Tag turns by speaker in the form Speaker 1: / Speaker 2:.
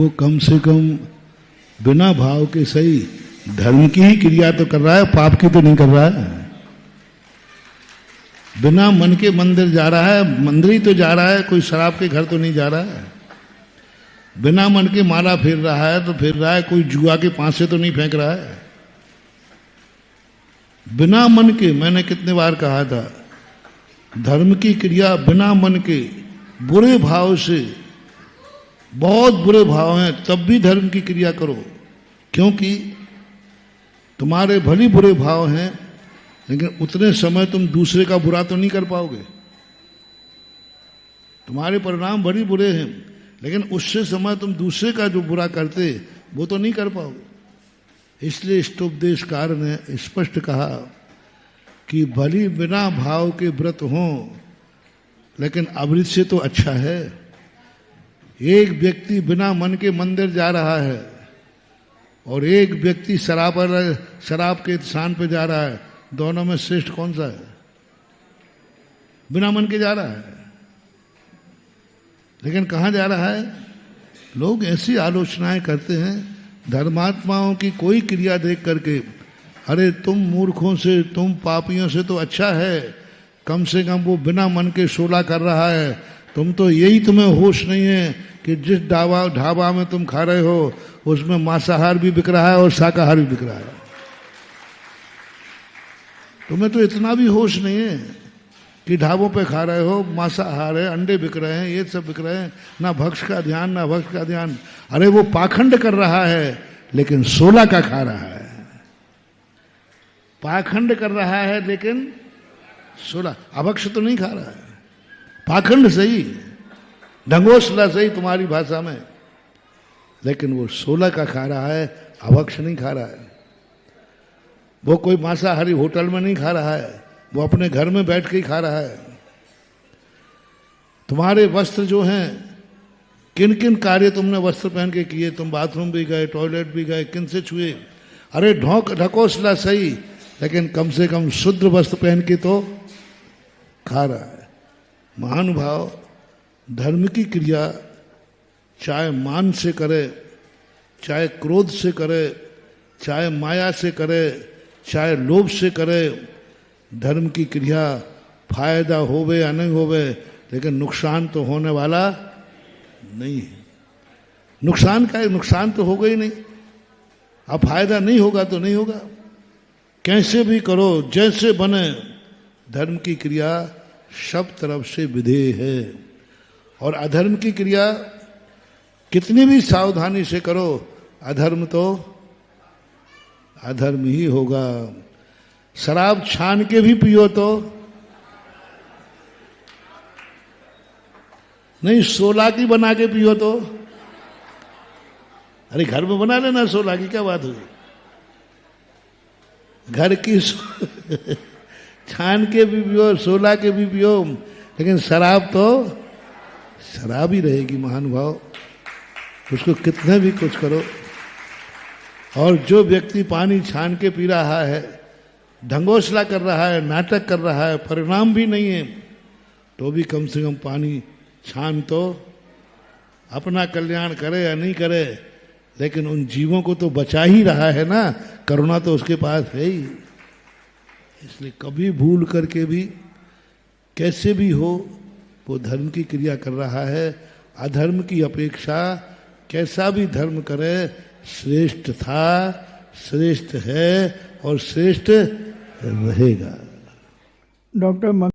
Speaker 1: वो कम से कम बिना भाव के सही धर्म की ही क्रिया तो कर रहा है, पाप की तो नहीं कर रहा है। बिना मन के मंदिर जा रहा है, मंदिर ही तो जा रहा है, कोई शराब के घर तो नहीं जा रहा है। बिना मन के माला फेर रहा है तो फेर रहा है, कोई जुआ के पांसे तो नहीं फेंक रहा है। बिना मन के, मैंने कितने बार कहा था, धर्म की क्रिया बिना मन के, बुरे भाव से, बहुत बुरे भाव हैं तब भी धर्म की क्रिया करो, क्योंकि तुम्हारे भली बुरे भाव हैं, लेकिन उतने समय तुम दूसरे का बुरा तो नहीं कर पाओगे। तुम्हारे परिणाम बड़ी बुरे हैं, लेकिन उससे समय तुम दूसरे का जो बुरा करते वो तो नहीं कर पाओगे। इसलिए इष्टोपदेशकार ने स्पष्ट कहा कि भली बिना भाव के व्रत हों, लेकिन अमृत से तो अच्छा है। एक व्यक्ति बिना मन के मंदिर जा रहा है और एक व्यक्ति शराब के स्थान पे जा रहा है, दोनों में श्रेष्ठ कौन सा है? बिना मन के जा रहा है। लेकिन कहाँ जा रहा है? लोग ऐसी आलोचनाएं करते हैं धर्मात्माओं की कोई क्रिया देख करके, अरे तुम मूर्खों से, तुम पापियों से तो अच्छा है, कम से कम वो बिना मन के शोला कर रहा है। तुम तो यही, तुम्हें होश नहीं है कि जिस ढाबा में तुम खा रहे हो उसमें मांसाहार भी बिक रहा है और शाकाहार भी बिक रहा है। तुम्हें तो इतना भी होश नहीं है कि ढाबों पे खा रहे हो, मांसाहार है, अंडे बिक रहे हैं, ये सब बिक रहे हैं, ना भक्ष का ध्यान ना भक्ष का ध्यान। अरे वो पाखंड कर रहा है लेकिन सोला का खा रहा है। पाखंड कर रहा है लेकिन सोला, अभक्ष तो नहीं खा रहा है। पाखंड सही, ढंगोसला सही तुम्हारी भाषा में, लेकिन वो सोला का खा रहा है, अभक्ष नहीं खा रहा है। वो कोई मांसाहारी होटल में नहीं खा रहा है, वो अपने घर में बैठ के ही खा रहा है। तुम्हारे वस्त्र जो हैं, किन किन कार्य तुमने वस्त्र पहन के किए? तुम बाथरूम भी गए, टॉयलेट भी गए, किन से छुए? अरे ढकोसला सही, लेकिन कम से कम शुद्ध वस्त्र पहन के तो खा रहा है। महानुभाव, धर्म की क्रिया चाहे मान से करे, चाहे क्रोध से करे, चाहे माया से करे, चाहे लोभ से करे, धर्म की क्रिया फायदा होवे या नहीं होवे, लेकिन नुकसान तो होने वाला नहीं है। नुकसान का नुकसान तो होगा ही नहीं। अब फायदा नहीं होगा तो नहीं होगा। कैसे भी करो, जैसे बने, धर्म की क्रिया सब तरफ से विधेय है। और अधर्म की क्रिया कितनी भी सावधानी से करो, अधर्म तो अधर्म ही होगा। शराब छान के भी पियो तो नहीं, सोला की बना के पियो तो, अरे घर में बना लेना सोला की, क्या बात हुई? घर की छान के भी पियो, सोला के भी पियो, लेकिन शराब तो शराब ही रहेगी। महानुभाव, उसको कितने भी कुछ करो। और जो व्यक्ति पानी छान के पी रहा है, ढंगोसला कर रहा है, नाटक कर रहा है, परिणाम भी नहीं है, तो भी कम से कम पानी छान तो अपना कल्याण करे या नहीं करे, लेकिन उन जीवों को तो बचा ही रहा है ना। करुणा तो उसके पास है ही। इसलिए कभी भूल करके भी, कैसे भी हो, वो धर्म की क्रिया कर रहा है। अधर्म की अपेक्षा कैसा भी धर्म करे, श्रेष्ठ था, श्रेष्ठ है और श्रेष्ठ रहेगा।
Speaker 2: डॉक्टर